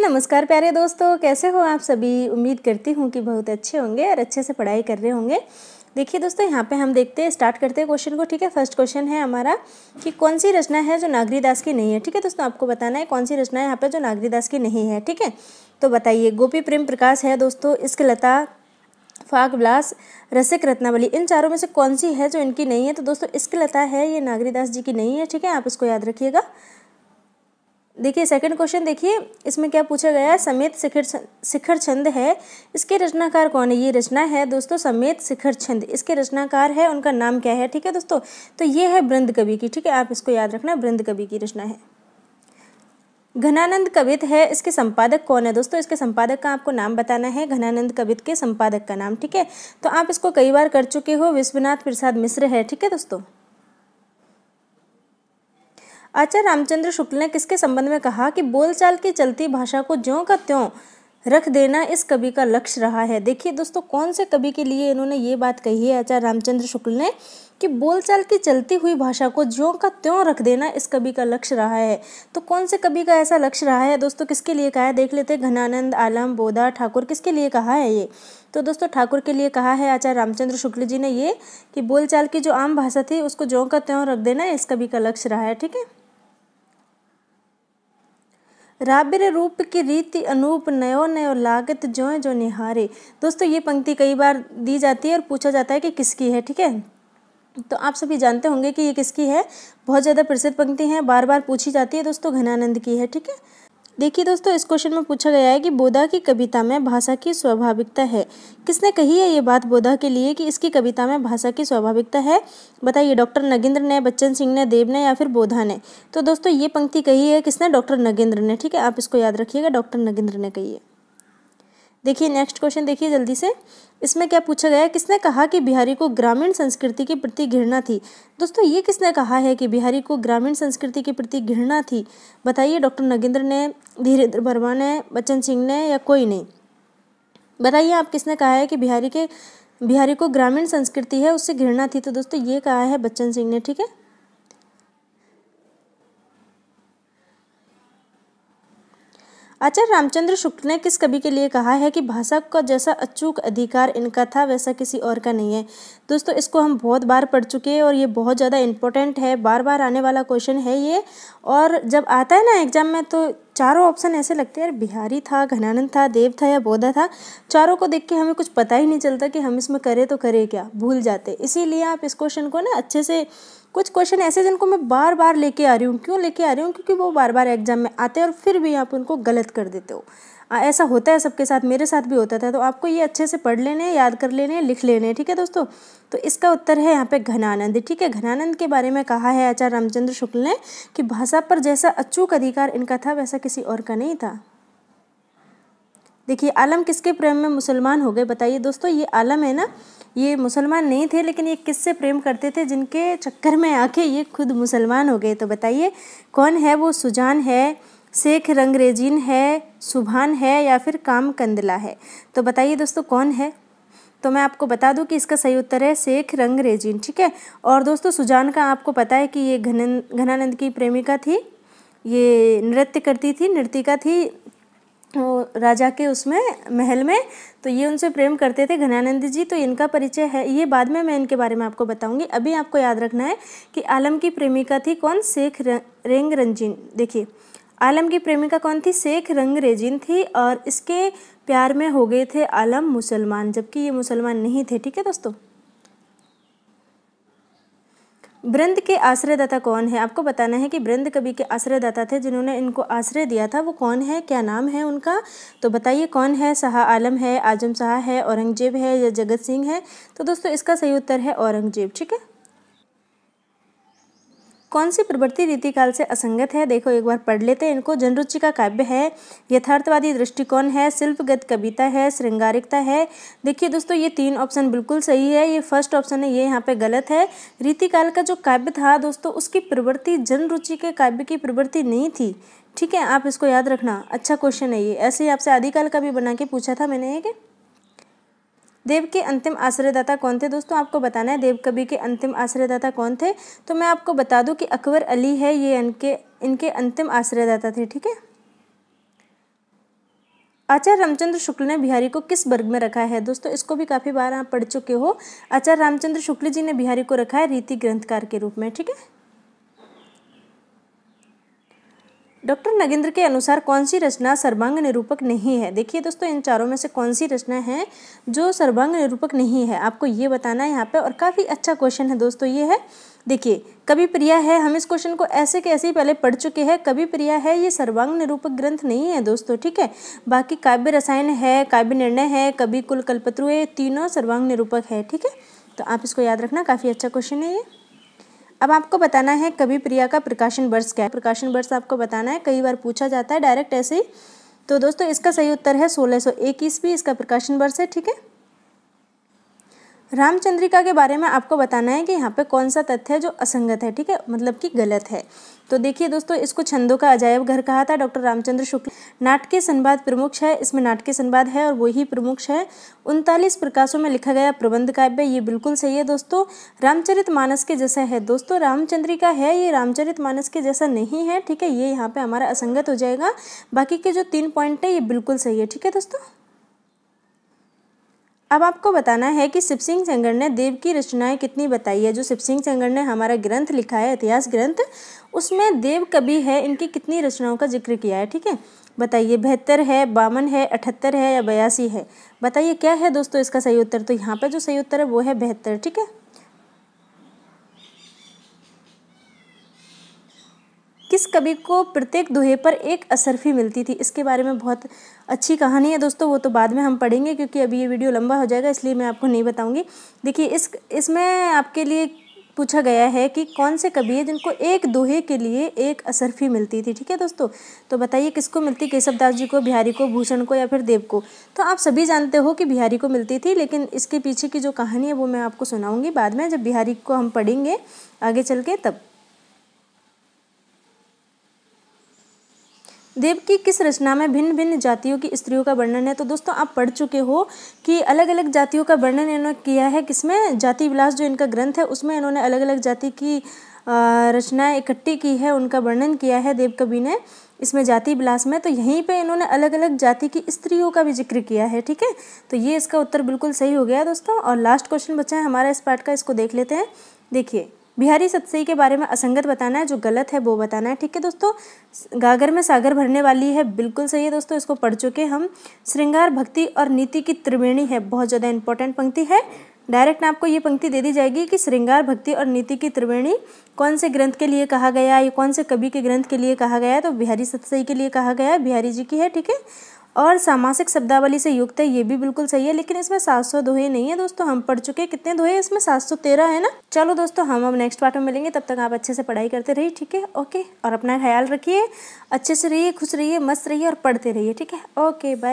नमस्कार प्यारे दोस्तों, कैसे हो आप सभी। उम्मीद करती हूँ कि बहुत अच्छे होंगे और अच्छे से पढ़ाई कर रहे होंगे। देखिए दोस्तों, यहाँ पे हम देखते हैं, स्टार्ट करते हैं क्वेश्चन को। ठीक है, फर्स्ट क्वेश्चन है हमारा कि कौन सी रचना है जो नागरीदास की नहीं है। ठीक है दोस्तों, आपको बताना है कौन सी रचना है यहाँ पे जो नागरीदास की नहीं है। ठीक है, तो बताइए। गोपी प्रेम प्रकाश है दोस्तों, इश्कलता, फाग विलास, रसिक रत्नावली, इन चारों में से कौन सी है जो इनकी नहीं है। तो दोस्तों इश्कलता है, ये नागरीदास जी की नहीं है। ठीक है, आप इसको याद रखिएगा। देखिए सेकंड क्वेश्चन, देखिए इसमें क्या पूछा गया है। समेत शिखर छंद है, इसके रचनाकार कौन है। ये रचना है दोस्तों समेत शिखर छंद, इसके रचनाकार है, उनका नाम क्या है। ठीक है दोस्तों, तो ये है बृंद कवि की। ठीक है, आप इसको याद रखना, बृंद कवि की रचना है। घनानंद कवित है, इसके संपादक कौन है। दोस्तों इसके संपादक का आपको नाम बताना है, घनानंद कवित के संपादक का नाम। ठीक है, तो आप इसको कई बार कर चुके हो, विश्वनाथ प्रसाद मिश्र है। ठीक है दोस्तों। आचार्य रामचंद्र शुक्ल ने किसके संबंध में कहा कि बोलचाल की चलती भाषा को ज्यों का त्यों रख देना इस कवि का लक्ष्य रहा है। देखिए दोस्तों, कौन से कवि के लिए इन्होंने ये बात कही है आचार्य रामचंद्र शुक्ल ने कि बोलचाल की चलती हुई भाषा को ज्यों का त्यों रख देना इस कवि का लक्ष्य रहा है। तो कौन से कवि का ऐसा लक्ष्य रहा है दोस्तों, किसके लिए कहा है, देख लेते हैं। घनानंद, आलम, बोधा, ठाकुर, किसके लिए कहा है ये। तो दोस्तों ठाकुर के लिए कहा है आचार्य रामचंद्र शुक्ल जी ने ये कि बोलचाल की जो आम भाषा थी उसको ज्यों का त्यों रख देना इस कवि का लक्ष्य रहा है। ठीक है। राबिर रूप की रीति अनूप, नयो नयो लागत ज्यों जो निहारे। दोस्तों ये पंक्ति कई बार दी जाती है और पूछा जाता है कि किसकी है। ठीक है, तो आप सभी जानते होंगे कि ये किसकी है, बहुत ज़्यादा प्रसिद्ध पंक्ति है, बार बार पूछी जाती है दोस्तों, घनानंद की है। ठीक है, देखिए दोस्तों इस क्वेश्चन में पूछा गया है कि बोधा की कविता में भाषा की स्वाभाविकता है। किसने कही है ये बात बोधा के लिए कि इसकी कविता में भाषा की स्वाभाविकता है। बताइए, डॉक्टर नगेंद्र ने, बच्चन सिंह ने, देव ने या फिर बोधा ने। तो दोस्तों ये पंक्ति कही है किसने, डॉक्टर नगेंद्र ने। ठीक है, आप इसको याद रखिएगा, डॉक्टर नगेंद्र ने कही है। देखिए नेक्स्ट क्वेश्चन, देखिए जल्दी से। इसमें क्या पूछा गया है, किसने कहा कि बिहारी को ग्रामीण संस्कृति के प्रति घृणा थी। दोस्तों ये किसने कहा है कि बिहारी को ग्रामीण संस्कृति के प्रति घृणा थी। बताइए, डॉक्टर नगेंद्र ने, धीरेन्द्र वर्मा ने, बच्चन सिंह ने या कोई नहीं। बताइए आप, किसने कहा है कि बिहारी को ग्रामीण संस्कृति है उससे घृणा थी। तो दोस्तों ये कहा है बच्चन सिंह ने। ठीक है, आचार्य रामचंद्र शुक्ल ने किस कवि के लिए कहा है कि भाषा का जैसा अचूक अधिकार इनका था वैसा किसी और का नहीं है। दोस्तों इसको हम बहुत बार पढ़ चुके हैं और ये बहुत ज़्यादा इंपॉर्टेंट है, बार बार आने वाला क्वेश्चन है ये। और जब आता है ना एग्जाम में तो चारों ऑप्शन ऐसे लगते हैं, यार बिहारी था, घनानंद था, देव था या बोधा था। चारों को देख के हमें कुछ पता ही नहीं चलता कि हम इसमें करें तो करें क्या, भूल जाते। इसीलिए आप इस क्वेश्चन को ना अच्छे से, कुछ क्वेश्चन ऐसे जिनको मैं बार बार लेके आ रही हूँ, क्यों लेके आ रही हूँ, क्योंकि वो बार बार एग्जाम में आते हैं और फिर भी आप उनको गलत कर देते हो। ऐसा होता है सबके साथ, मेरे साथ भी होता था। तो आपको ये अच्छे से पढ़ लेने, याद कर लेने, लिख लेने। ठीक है दोस्तों, तो इसका उत्तर है यहाँ पे घनानंद। ठीक है, घनानंद के बारे में कहा है आचार्य रामचंद्र शुक्ल ने कि भाषा पर जैसा अचूक अधिकार इनका था वैसा किसी और का नहीं था। देखिए, आलम किसके प्रेम में मुसलमान हो गए। बताइए दोस्तों, ये आलम है ना, ये मुसलमान नहीं थे, लेकिन ये किससे प्रेम करते थे, जिनके चक्कर में आके ये खुद मुसलमान हो गए। तो बताइए कौन है वो। सुजान है, शेख रंगरेजीन है, सुभान है या फिर काम कंदला है। तो बताइए दोस्तों कौन है। तो मैं आपको बता दूं कि इसका सही उत्तर है शेख रंगरेजीन। ठीक है, और दोस्तों सुजान का आपको पता है कि ये घनानंद की प्रेमिका थी, ये नृत्य करती थी, नर्तिका थी राजा के उसमें महल में, तो ये उनसे प्रेम करते थे घनानंद जी। तो इनका परिचय है, ये बाद में मैं इनके बारे में आपको बताऊंगी। अभी आपको याद रखना है कि आलम की प्रेमिका थी कौन, शेख रंगरेजीन। देखिए आलम की प्रेमिका कौन थी, शेख रंगरेजीन थी, और इसके प्यार में हो गए थे आलम मुसलमान, जबकि ये मुसलमान नहीं थे। ठीक है दोस्तों, बृंद के आश्रयदाता कौन है। आपको बताना है कि बृंद कवि के आश्रयदाता थे, जिन्होंने इनको आश्रय दिया था, वो कौन है, क्या नाम है उनका। तो बताइए कौन है। शाह आलम है, आजम शाह है, औरंगजेब है या जगत सिंह है। तो दोस्तों इसका सही उत्तर है औरंगजेब। ठीक है, कौन सी प्रवृत्ति रीतिकाल से असंगत है। देखो एक बार पढ़ लेते हैं इनको। जनरुचि का काव्य है, यथार्थवादी दृष्टिकोण है, शिल्पगत कविता है, श्रृंगारिकता है। देखिए दोस्तों ये तीन ऑप्शन बिल्कुल सही है, ये फर्स्ट ऑप्शन है ये यहाँ पे गलत है। रीतिकाल का जो काव्य था दोस्तों उसकी प्रवृत्ति जनरुचि के काव्य की प्रवृत्ति नहीं थी। ठीक है, आप इसको याद रखना, अच्छा क्वेश्चन है ये। ऐसे ही आपसे आदिकाल का भी बना के पूछा था मैंने एक। देव के अंतिम आश्रयदाता कौन थे। दोस्तों आपको बताना है देव कवि के अंतिम आश्रयदाता कौन थे। तो मैं आपको बता दूं कि अकबर अली है, ये इनके अंतिम आश्रयदाता थे। ठीक है, आचार्य रामचंद्र शुक्ल ने बिहारी को किस वर्ग में रखा है? दोस्तों इसको भी काफ़ी बार आप पढ़ चुके हो। आचार्य रामचंद्र शुक्ल जी ने बिहारी को रखा है रीति ग्रंथकार के रूप में, ठीक है। डॉक्टर नगेंद्र के अनुसार कौन सी रचना सर्वांग निरूपक नहीं है? देखिए दोस्तों, इन चारों में से कौन सी रचना है जो सर्वांग निरूपक नहीं है, आपको ये बताना है यहाँ पे। और काफ़ी अच्छा क्वेश्चन है दोस्तों ये है। देखिए, कवि प्रिया है, हम इस क्वेश्चन को ऐसे के ऐसे ही पहले पढ़ चुके हैं। कवि प्रिया है, ये सर्वांग निरूपक ग्रंथ नहीं है दोस्तों, ठीक है। बाकी काव्य रसायन है, काव्य निर्णय है, कवि कुल कल्पत्रु है, तीनों सर्वांग निरूपक है, ठीक है। तो आप इसको याद रखना, काफ़ी अच्छा क्वेश्चन है ये। अब आपको बताना है कवि प्रिया का प्रकाशन वर्ष क्या है। प्रकाशन वर्ष आपको बताना है, कई बार पूछा जाता है डायरेक्ट ऐसे ही। तो दोस्तों इसका सही उत्तर है 1601 ईस्वी, इसका प्रकाशन वर्ष है, ठीक है। रामचंद्रिका के बारे में आपको बताना है कि यहाँ पे कौन सा तथ्य है जो असंगत है, ठीक है, मतलब कि गलत है। तो देखिए दोस्तों, इसको छंदों का अजायब घर कहा था डॉक्टर रामचंद्र शुक्ल। नाटकीय संवाद प्रमुख है, इसमें नाटकीय संवाद है और वही प्रमुख है। 39 प्रकाशों में लिखा गया प्रबंध काव्य, ये बिल्कुल सही है दोस्तों। रामचरितमानस के जैसा है दोस्तों, रामचंद्रिका है ये रामचरितमानस के जैसा नहीं है, ठीक है, ये यहाँ पे हमारा असंगत हो जाएगा। बाकी के जो 3 पॉइंट है ये बिल्कुल सही है, ठीक है दोस्तों। अब आपको बताना है कि शिव सिंह सेंगर ने देव की रचनाएं कितनी बताई है। जो शिव सिंह सेंगर ने हमारा ग्रंथ लिखा है, इतिहास ग्रंथ, उसमें देव कवि है, इनकी कितनी रचनाओं का जिक्र किया है, ठीक है। बताइए, 72 है, 52 है, 78 है या 82 है? बताइए क्या है दोस्तों इसका सही उत्तर। तो यहाँ पे जो सही उत्तर है वो है 72, ठीक है। किस कवि को प्रत्येक दोहे पर एक असरफी मिलती थी? इसके बारे में बहुत अच्छी कहानी है दोस्तों, वो तो बाद में हम पढ़ेंगे क्योंकि अभी ये वीडियो लंबा हो जाएगा, इसलिए मैं आपको नहीं बताऊंगी। देखिए, इसमें आपके लिए पूछा गया है कि कौन से कवि है जिनको एक दोहे के लिए एक असरफी मिलती थी, ठीक है दोस्तों। तो बताइए किसको मिलती? केशवदास जी को, बिहारी को, भूषण को या फिर देव को? तो आप सभी जानते हो कि बिहारी को मिलती थी, लेकिन इसके पीछे की जो कहानी है वो मैं आपको सुनाऊंगी बाद में, जब बिहारी को हम पढ़ेंगे आगे चल के तब। देव की किस रचना में भिन्न भिन्न जातियों की स्त्रियों का वर्णन है? तो दोस्तों आप पढ़ चुके हो कि अलग अलग जातियों का वर्णन इन्होंने किया है। किसमें? जाति विलास जो इनका ग्रंथ है उसमें इन्होंने अलग अलग जाति की रचनाएं इकट्ठी की है, उनका वर्णन किया है देव कवि ने इसमें जाति विलास में। तो यहीं पे इन्होंने अलग अलग जाति की स्त्रियों का भी जिक्र किया है, ठीक है। तो ये इसका उत्तर बिल्कुल सही हो गया दोस्तों। और लास्ट क्वेश्चन बचा है हमारा इस पार्ट का, इसको देख लेते हैं। देखिए, बिहारी सतसई के बारे में असंगत बताना है, जो गलत है वो बताना है, ठीक है दोस्तों। गागर में सागर भरने वाली है, बिल्कुल सही है दोस्तों, इसको पढ़ चुके हम। श्रृंगार, भक्ति और नीति की त्रिवेणी है, बहुत ज़्यादा इंपॉर्टेंट पंक्ति है। डायरेक्ट आपको ये पंक्ति दे दी जाएगी कि श्रृंगार, भक्ति और नीति की त्रिवेणी कौन से ग्रंथ के लिए कहा गया है, कौन से कवि के ग्रंथ के लिए कहा गया है? तो बिहारी सतसई के लिए कहा गया है, बिहारी जी की है, ठीक है। और सामासिक शब्दावली से युक्त है, ये भी बिल्कुल सही है, लेकिन इसमें 700 दोहे नहीं है दोस्तों। हम पढ़ चुके कितने दोहे इसमें? 713 है ना। चलो दोस्तों, हम अब नेक्स्ट पार्ट में मिलेंगे, तब तक आप अच्छे से पढ़ाई करते रहिए, ठीक है। ओके, और अपना ख्याल रखिए, अच्छे से रहिए, खुश रहिए, मस्त रहिए और पढ़ते रहिए, ठीक है। Okay, bye.